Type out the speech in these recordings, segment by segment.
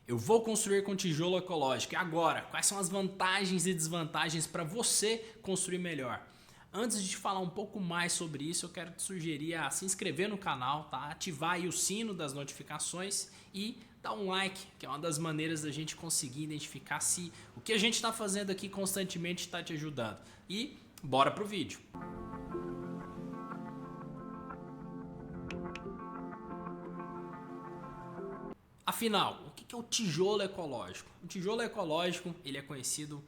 Eu vou construir com tijolo ecológico. E agora, quais são as vantagens e desvantagens para você construir melhor? Antes de te falar um pouco mais sobre isso, eu quero te sugerir a se inscrever no canal, tá? Ativar aí o sino das notificações e dar um like, que é uma das maneiras da gente conseguir identificar se o que a gente está fazendo aqui constantemente está te ajudando. E bora pro vídeo. Afinal, o que é o tijolo ecológico? O tijolo ecológico ele é conhecido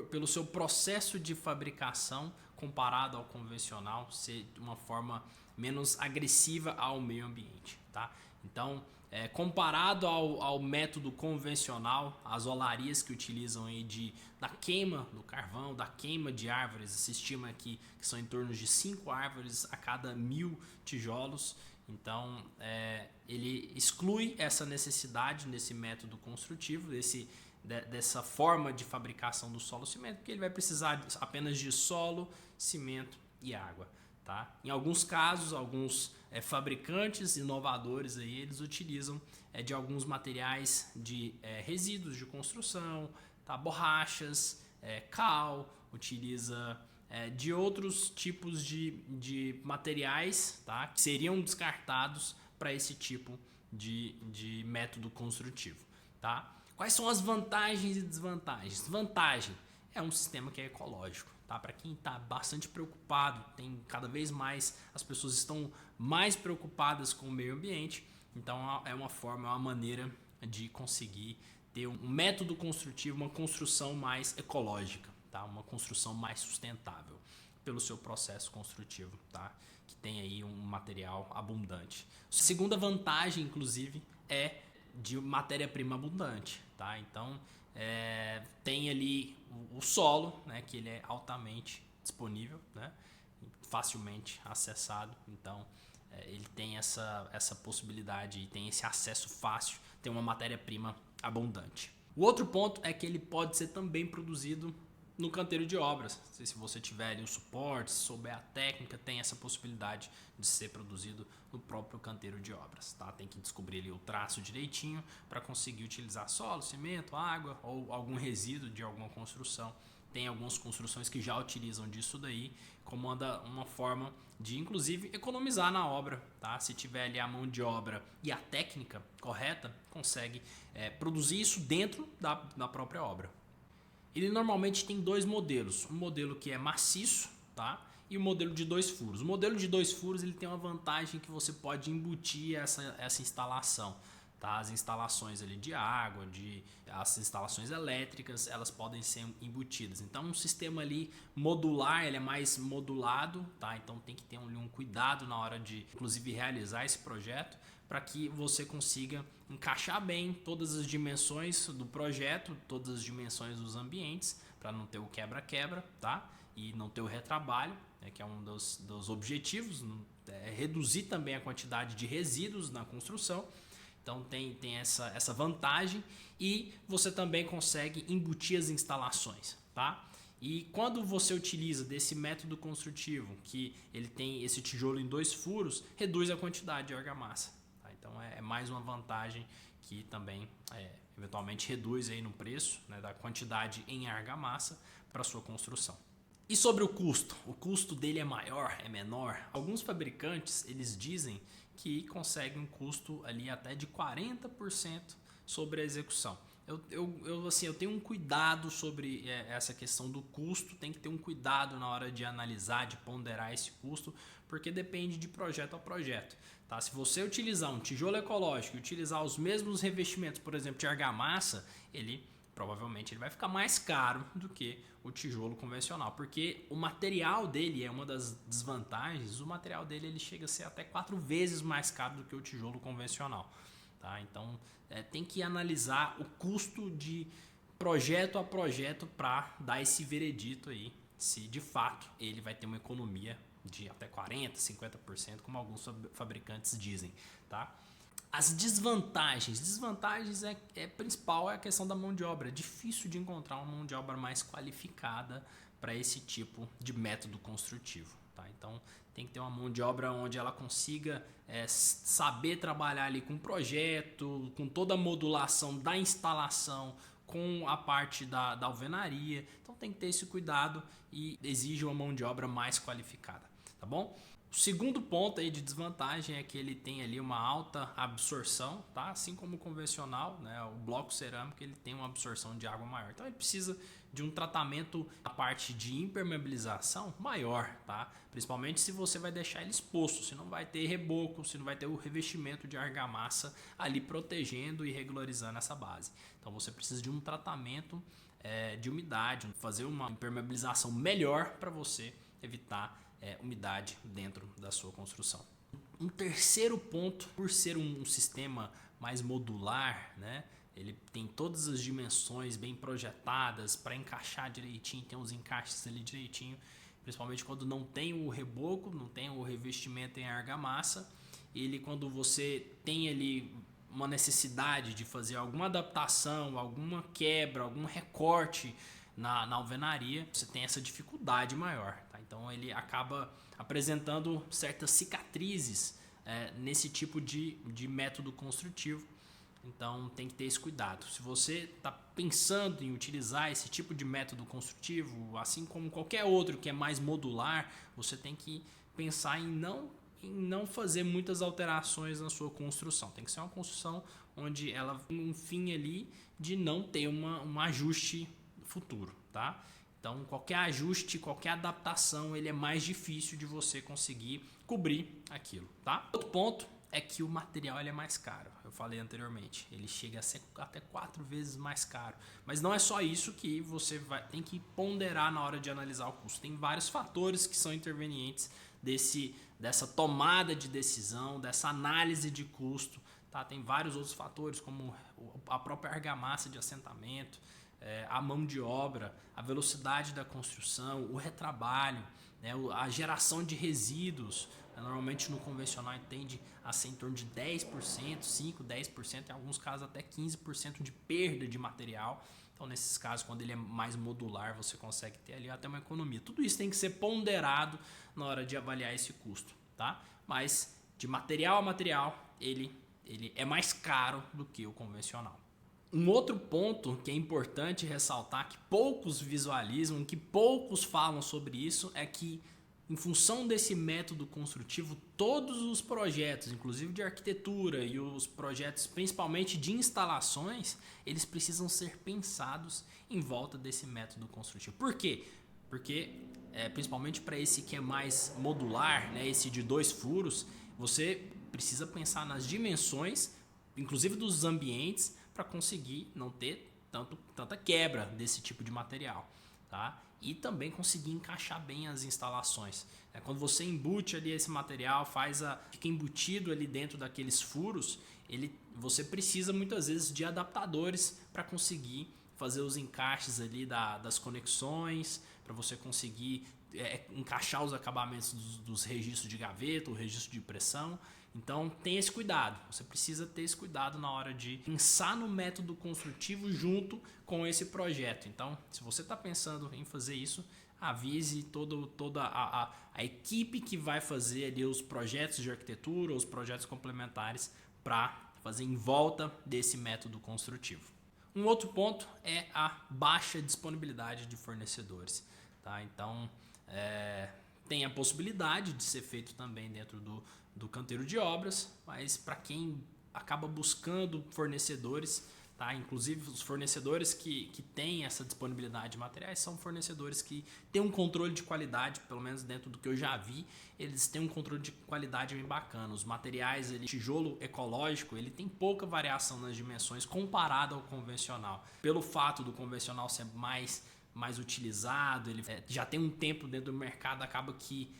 pelo seu processo de fabricação comparado ao convencional ser de uma forma menos agressiva ao meio ambiente, tá? Então, comparado ao método convencional, as olarias que utilizam aí da queima do carvão, da queima de árvores, se estima aqui que são em torno de 5 árvores a cada 1000 tijolos. Então, ele exclui essa necessidade nesse método construtivo, dessa forma de fabricação do solo cimento, porque ele vai precisar apenas de solo, cimento e água. Tá? Em alguns casos, alguns fabricantes inovadores aí, eles utilizam de alguns materiais de resíduos de construção, tá? Borrachas, cal, utiliza de outros tipos de materiais, tá? Que seriam descartados para esse tipo de método construtivo. Tá? Quais são as vantagens e desvantagens? Vantagem é um sistema que é ecológico. Tá? Para quem está bastante preocupado, tem cada vez mais, as pessoas estão mais preocupadas com o meio ambiente, então é uma maneira de conseguir ter um método construtivo, uma construção mais ecológica, tá? Uma construção mais sustentável pelo seu processo construtivo, tá? Que tem aí um material abundante. Segunda vantagem, inclusive, é de matéria-prima abundante, tá? Então tem ali o solo, né, que ele é altamente disponível, né, facilmente acessado. Então ele tem essa possibilidade e tem esse acesso fácil, tem uma matéria-prima abundante. O outro ponto é que ele pode ser também produzido no canteiro de obras. Se você tiver ali o suporte, se souber a técnica, tem essa possibilidade de ser produzido no próprio canteiro de obras. Tá? Tem que descobrir ali o traço direitinho para conseguir utilizar solo, cimento, água ou algum resíduo de alguma construção. Tem algumas construções que já utilizam disso daí como uma forma de, inclusive, economizar na obra. Tá? Se tiver ali a mão de obra e a técnica correta, consegue produzir isso dentro da própria obra. Ele normalmente tem dois modelos, um modelo que é maciço, tá? E o modelo de 2 furos. O modelo de 2 furos ele tem uma vantagem que você pode embutir essa instalação, tá? As instalações ali de água, as instalações elétricas, elas podem ser embutidas. Então um sistema ali modular, ele é mais modulado, tá? Então tem que ter um cuidado na hora de, inclusive, realizar esse projeto para que você consiga encaixar bem todas as dimensões do projeto, todas as dimensões dos ambientes, para não ter o quebra-quebra, tá? E não ter o retrabalho, né, que é um dos objetivos, reduzir também a quantidade de resíduos na construção. Então tem essa vantagem e você também consegue embutir as instalações, tá? E quando você utiliza desse método construtivo, que ele tem esse tijolo em 2 furos, reduz a quantidade de argamassa. Tá? Então é mais uma vantagem que também eventualmente reduz aí no preço, né, da quantidade em argamassa para sua construção. E sobre o custo dele é maior, é menor? Alguns fabricantes eles dizem que conseguem um custo ali até de 40% sobre a execução. Eu tenho um cuidado sobre essa questão do custo, tem que ter um cuidado na hora de analisar, de ponderar esse custo, porque depende de projeto a projeto. Tá? Se você utilizar um tijolo ecológico e utilizar os mesmos revestimentos, por exemplo, de argamassa, provavelmente ele vai ficar mais caro do que o tijolo convencional, porque o material dele é uma das desvantagens, o material dele ele chega a ser até 4 vezes mais caro do que o tijolo convencional. Tá? Então tem que analisar o custo de projeto a projeto para dar esse veredito aí, se de fato ele vai ter uma economia de até 40%, 50%, como alguns fabricantes dizem. Tá? As desvantagens principal é a questão da mão de obra. É difícil de encontrar uma mão de obra mais qualificada para esse tipo de método construtivo. tá? Então tem que ter uma mão de obra onde ela consiga saber trabalhar ali com o projeto, com toda a modulação da instalação, com a parte da alvenaria. Então tem que ter esse cuidado e exige uma mão de obra mais qualificada, tá bom? O segundo ponto aí de desvantagem é que ele tem ali uma alta absorção, tá? Assim como o convencional, né? O bloco cerâmico ele tem uma absorção de água maior. Então ele precisa de um tratamento na parte de impermeabilização maior, tá? Principalmente se você vai deixar ele exposto, se não vai ter reboco, se não vai ter o revestimento de argamassa ali protegendo e regularizando essa base. Então você precisa de um tratamento de umidade, fazer uma impermeabilização melhor para você evitar umidade dentro da sua construção. Um terceiro ponto, por ser um sistema mais modular, né? Ele tem todas as dimensões bem projetadas para encaixar direitinho, tem os encaixes ali direitinho, principalmente quando não tem o reboco, não tem o revestimento em argamassa. Ele, quando você tem ali uma necessidade de fazer alguma adaptação, alguma quebra, algum recorte na alvenaria, você tem essa dificuldade maior, tá? Então ele acaba apresentando certas cicatrizes nesse tipo de método construtivo. Então tem que ter esse cuidado. Se você está pensando em utilizar esse tipo de método construtivo, assim como qualquer outro que é mais modular, você tem que pensar em não fazer muitas alterações na sua construção. Tem que ser uma construção onde ela tem um fim ali de não ter um ajuste futuro, tá? Então qualquer ajuste, qualquer adaptação, ele é mais difícil de você conseguir cobrir aquilo, tá? Outro ponto é que o material ele é mais caro. Eu falei anteriormente, ele chega a ser até 4 vezes mais caro. Mas não é só isso que você tem que ponderar na hora de analisar o custo. Tem vários fatores que são intervenientes dessa tomada de decisão, dessa análise de custo, tá? Tem vários outros fatores, como a própria argamassa de assentamento, a mão de obra, a velocidade da construção, o retrabalho, né, a geração de resíduos. Normalmente no convencional tende a ser em torno de 10%, 5%, 10%, em alguns casos até 15% de perda de material. Então nesses casos, quando ele é mais modular, você consegue ter ali até uma economia. Tudo isso tem que ser ponderado na hora de avaliar esse custo, tá? Mas de material a material, ele é mais caro do que o convencional. Um outro ponto que é importante ressaltar, que poucos visualizam, que poucos falam sobre isso, é que em função desse método construtivo, todos os projetos, inclusive de arquitetura e os projetos principalmente de instalações, eles precisam ser pensados em volta desse método construtivo. Por quê? Porque, principalmente para esse que é mais modular, né, esse de 2 furos, você precisa pensar nas dimensões, inclusive dos ambientes, para conseguir não ter tanta quebra desse tipo de material, tá? E também conseguir encaixar bem as instalações. Quando você embute ali esse material, fica embutido ali dentro daqueles furos, você precisa muitas vezes de adaptadores para conseguir fazer os encaixes ali das conexões, para você conseguir encaixar os acabamentos dos registros de gaveta, o registro de pressão. Então tem esse cuidado, você precisa ter esse cuidado na hora de pensar no método construtivo junto com esse projeto. Então se você está pensando em fazer isso, avise toda a equipe que vai fazer ali os projetos de arquitetura, os projetos complementares para fazer em volta desse método construtivo. Um outro ponto é a baixa disponibilidade de fornecedores, tá? Então tem a possibilidade de ser feito também dentro do canteiro de obras, mas para quem acaba buscando fornecedores, tá? Inclusive os fornecedores que têm essa disponibilidade de materiais são fornecedores que têm um controle de qualidade, pelo menos dentro do que eu já vi, eles têm um controle de qualidade bem bacana. Os materiais, tijolo ecológico, ele tem pouca variação nas dimensões comparado ao convencional. Pelo fato do convencional ser mais utilizado, ele já tem um tempo dentro do mercado, acaba que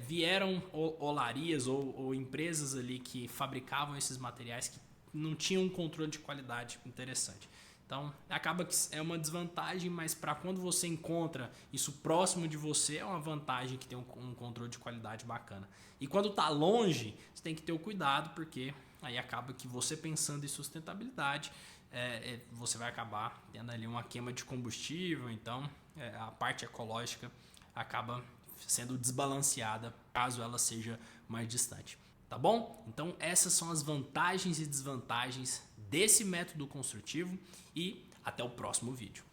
vieram olarias ou empresas ali que fabricavam esses materiais que não tinham um controle de qualidade interessante. Então acaba que é uma desvantagem, mas para quando você encontra isso próximo de você é uma vantagem que tem um controle de qualidade bacana. E quando está longe, você tem que ter o cuidado, porque aí acaba que você pensando em sustentabilidade, você vai acabar tendo ali uma queima de combustível, então a parte ecológica acaba sendo desbalanceada caso ela seja mais distante. Tá bom? Então essas são as vantagens e desvantagens desse método construtivo e até o próximo vídeo.